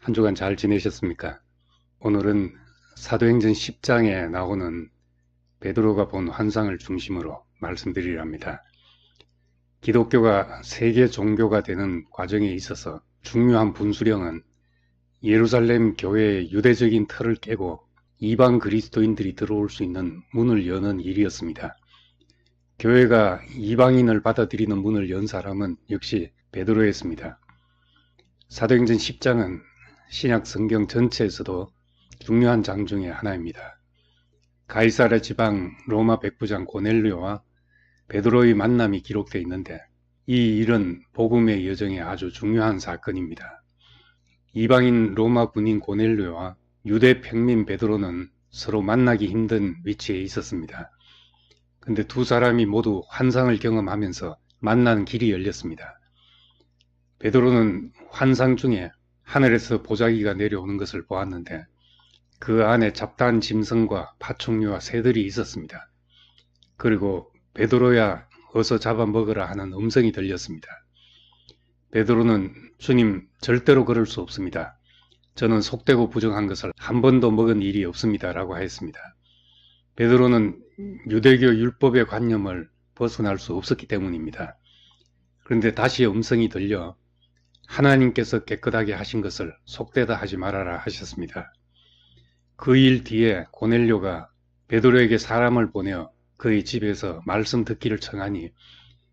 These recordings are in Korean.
한 주간 잘 지내셨습니까? 오늘은 사도행전 10장에 나오는 베드로가 본 환상을 중심으로 말씀드리랍니다. 기독교가 세계 종교가 되는 과정에 있어서 중요한 분수령은 예루살렘 교회의 유대적인 틀을 깨고 이방 그리스도인들이 들어올 수 있는 문을 여는 일이었습니다. 교회가 이방인을 받아들이는 문을 연 사람은 역시 베드로였습니다. 사도행전 10장은 신약 성경 전체에서도 중요한 장 중에 하나입니다. 가이사랴 지방 로마 백부장 고넬료와 베드로의 만남이 기록되어 있는데 이 일은 복음의 여정에 아주 중요한 사건입니다. 이방인 로마 군인 고넬료와 유대 평민 베드로는 서로 만나기 힘든 위치에 있었습니다. 근데 두 사람이 모두 환상을 경험하면서 만나는 길이 열렸습니다. 베드로는 환상 중에 하늘에서 보자기가 내려오는 것을 보았는데 그 안에 잡다한 짐승과 파충류와 새들이 있었습니다. 그리고 베드로야 어서 잡아먹으라 하는 음성이 들렸습니다. 베드로는 주님 절대로 그럴 수 없습니다. 저는 속되고 부정한 것을 한 번도 먹은 일이 없습니다 라고 하였습니다. 베드로는 유대교 율법의 관념을 벗어날 수 없었기 때문입니다. 그런데 다시 음성이 들려 하나님께서 깨끗하게 하신 것을 속되다 하지 말아라 하셨습니다. 그 일 뒤에 고넬료가 베드로에게 사람을 보내어 그의 집에서 말씀 듣기를 청하니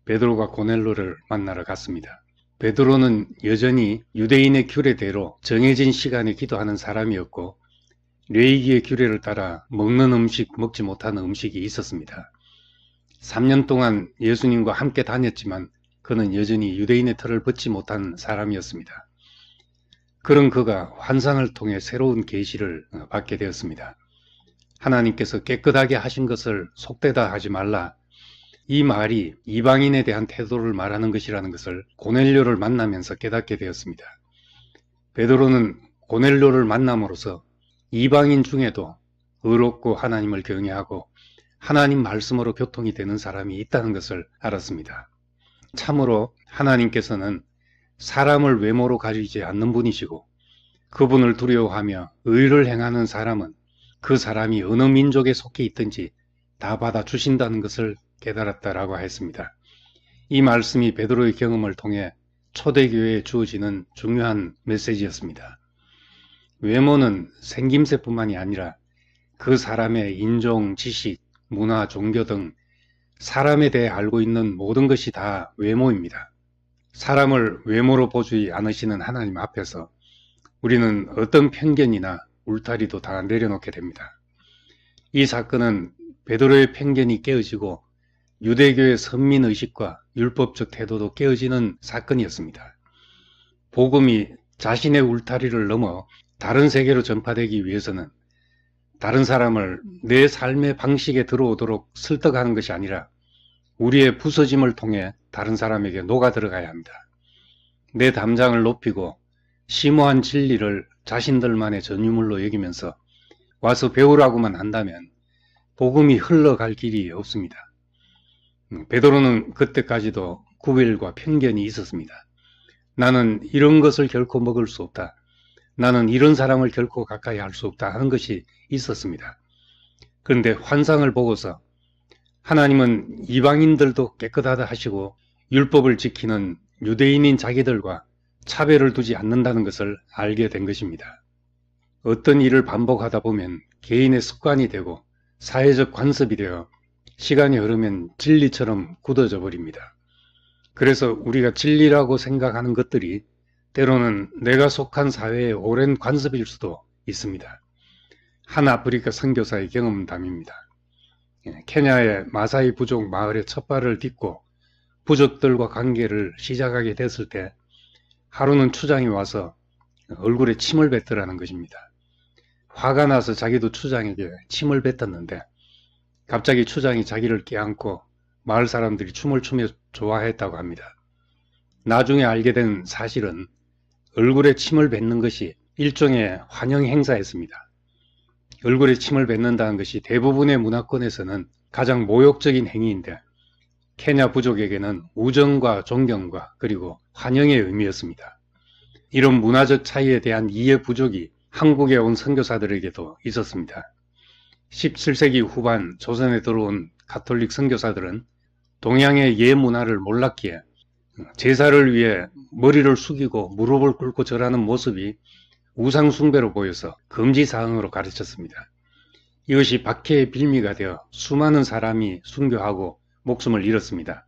베드로가 고넬료를 만나러 갔습니다. 베드로는 여전히 유대인의 규례대로 정해진 시간에 기도하는 사람이었고 레위기의 규례를 따라 먹는 음식, 먹지 못하는 음식이 있었습니다. 3년 동안 예수님과 함께 다녔지만 그는 여전히 유대인의 틀을 벗지 못한 사람이었습니다. 그런 그가 환상을 통해 새로운 계시를 받게 되었습니다. 하나님께서 깨끗하게 하신 것을 속되다 하지 말라. 이 말이 이방인에 대한 태도를 말하는 것이라는 것을 고넬료를 만나면서 깨닫게 되었습니다. 베드로는 고넬료를 만남으로써 이방인 중에도 의롭고 하나님을 경외하고 하나님 말씀으로 교통이 되는 사람이 있다는 것을 알았습니다. 참으로 하나님께서는 사람을 외모로 가리지 않는 분이시고 그분을 두려워하며 의를 행하는 사람은 그 사람이 어느 민족에 속해 있든지 다 받아주신다는 것을 깨달았다라고 했습니다. 이 말씀이 베드로의 경험을 통해 초대교회에 주어지는 중요한 메시지였습니다. 외모는 생김새뿐만이 아니라 그 사람의 인종, 지식, 문화, 종교 등 사람에 대해 알고 있는 모든 것이 다 외모입니다. 사람을 외모로 보지 않으시는 하나님 앞에서 우리는 어떤 편견이나 울타리도 다 내려놓게 됩니다. 이 사건은 베드로의 편견이 깨어지고 유대교의 선민의식과 율법적 태도도 깨어지는 사건이었습니다. 복음이 자신의 울타리를 넘어 다른 세계로 전파되기 위해서는 다른 사람을 내 삶의 방식에 들어오도록 설득하는 것이 아니라 우리의 부서짐을 통해 다른 사람에게 녹아 들어가야 합니다. 내 담장을 높이고 심오한 진리를 자신들만의 전유물로 여기면서 와서 배우라고만 한다면 복음이 흘러갈 길이 없습니다. 베드로는 그때까지도 구별과 편견이 있었습니다. 나는 이런 것을 결코 먹을 수 없다. 나는 이런 사람을 결코 가까이 할 수 없다 하는 것이 있었습니다. 그런데 환상을 보고서 하나님은 이방인들도 깨끗하다 하시고 율법을 지키는 유대인인 자기들과 차별을 두지 않는다는 것을 알게 된 것입니다. 어떤 일을 반복하다 보면 개인의 습관이 되고 사회적 관습이 되어 시간이 흐르면 진리처럼 굳어져 버립니다. 그래서 우리가 진리라고 생각하는 것들이 때로는 내가 속한 사회의 오랜 관습일 수도 있습니다. 한 아프리카 선교사의 경험담입니다. 케냐의 마사이 부족 마을에 첫 발을 딛고 부족들과 관계를 시작하게 됐을 때 하루는 추장이 와서 얼굴에 침을 뱉으라는 것입니다. 화가 나서 자기도 추장에게 침을 뱉었는데 갑자기 추장이 자기를 껴안고 마을 사람들이 춤을 추며 좋아했다고 합니다. 나중에 알게 된 사실은 얼굴에 침을 뱉는 것이 일종의 환영 행사였습니다. 얼굴에 침을 뱉는다는 것이 대부분의 문화권에서는 가장 모욕적인 행위인데 케냐 부족에게는 우정과 존경과 그리고 환영의 의미였습니다. 이런 문화적 차이에 대한 이해 부족이 한국에 온 선교사들에게도 있었습니다. 17세기 후반 조선에 들어온 가톨릭 선교사들은 동양의 예문화를 몰랐기에 제사를 위해 머리를 숙이고 무릎을 꿇고 절하는 모습이 우상숭배로 보여서 금지사항으로 가르쳤습니다. 이것이 박해의 빌미가 되어 수많은 사람이 순교하고 목숨을 잃었습니다.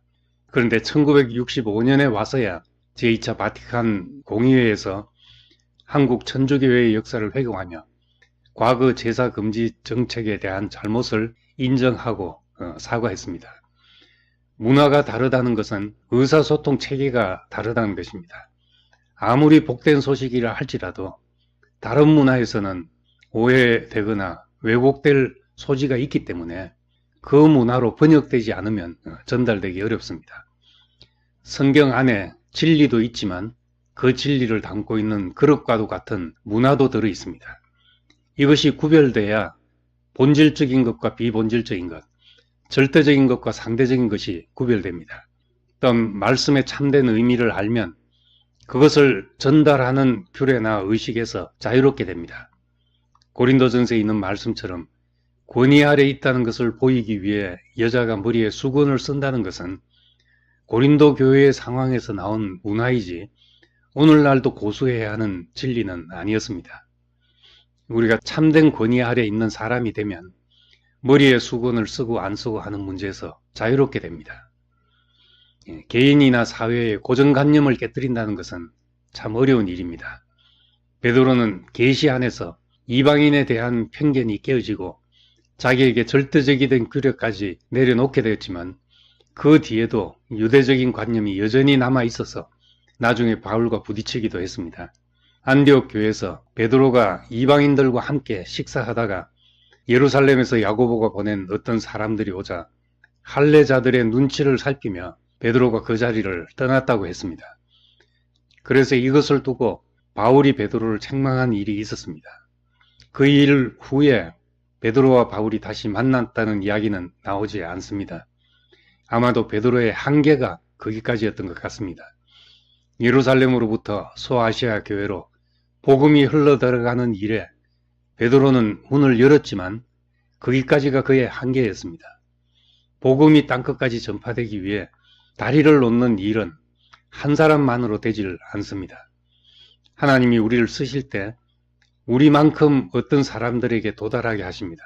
그런데 1965년에 와서야 제2차 바티칸 공의회에서 한국 천주교회의 역사를 회고하며 과거 제사 금지 정책에 대한 잘못을 인정하고 사과했습니다. 문화가 다르다는 것은 의사소통 체계가 다르다는 것입니다. 아무리 복된 소식이라 할지라도 다른 문화에서는 오해되거나 왜곡될 소지가 있기 때문에 그 문화로 번역되지 않으면 전달되기 어렵습니다. 성경 안에 진리도 있지만 그 진리를 담고 있는 그릇과도 같은 문화도 들어 있습니다. 이것이 구별돼야 본질적인 것과 비본질적인 것, 절대적인 것과 상대적인 것이 구별됩니다. 어떤 말씀의 참된 의미를 알면 그것을 전달하는 규례나 의식에서 자유롭게 됩니다. 고린도전서에 있는 말씀처럼 권위 아래 있다는 것을 보이기 위해 여자가 머리에 수건을 쓴다는 것은 고린도 교회의 상황에서 나온 문화이지 오늘날도 고수해야 하는 진리는 아니었습니다. 우리가 참된 권위 아래 있는 사람이 되면 머리에 수건을 쓰고 안 쓰고 하는 문제에서 자유롭게 됩니다. 개인이나 사회의 고정관념을 깨뜨린다는 것은 참 어려운 일입니다. 베드로는 계시 안에서 이방인에 대한 편견이 깨어지고 자기에게 절대적이 된 규례까지 내려놓게 되었지만 그 뒤에도 유대적인 관념이 여전히 남아 있어서 나중에 바울과 부딪히기도 했습니다. 안디옥 교회에서 베드로가 이방인들과 함께 식사하다가 예루살렘에서 야고보가 보낸 어떤 사람들이 오자 할례자들의 눈치를 살피며 베드로가 그 자리를 떠났다고 했습니다. 그래서 이것을 두고 바울이 베드로를 책망한 일이 있었습니다. 그 일 후에 베드로와 바울이 다시 만났다는 이야기는 나오지 않습니다. 아마도 베드로의 한계가 거기까지였던 것 같습니다. 예루살렘으로부터 소아시아 교회로 복음이 흘러들어가는 일에 베드로는 문을 열었지만 거기까지가 그의 한계였습니다. 복음이 땅끝까지 전파되기 위해 다리를 놓는 일은 한 사람만으로 되질 않습니다. 하나님이 우리를 쓰실 때 우리만큼 어떤 사람들에게 도달하게 하십니다.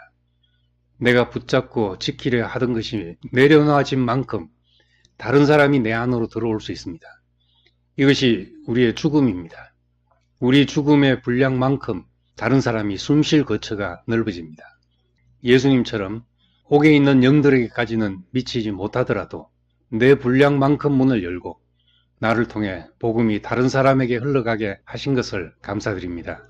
내가 붙잡고 지키려 하던 것이 내려놓아진 만큼 다른 사람이 내 안으로 들어올 수 있습니다. 이것이 우리의 죽음입니다. 우리 죽음의 분량만큼 다른 사람이 숨쉴 거처가 넓어집니다. 예수님처럼 옥에 있는 영들에게까지는 미치지 못하더라도 내 분량만큼 문을 열고 나를 통해 복음이 다른 사람에게 흘러가게 하신 것을 감사드립니다.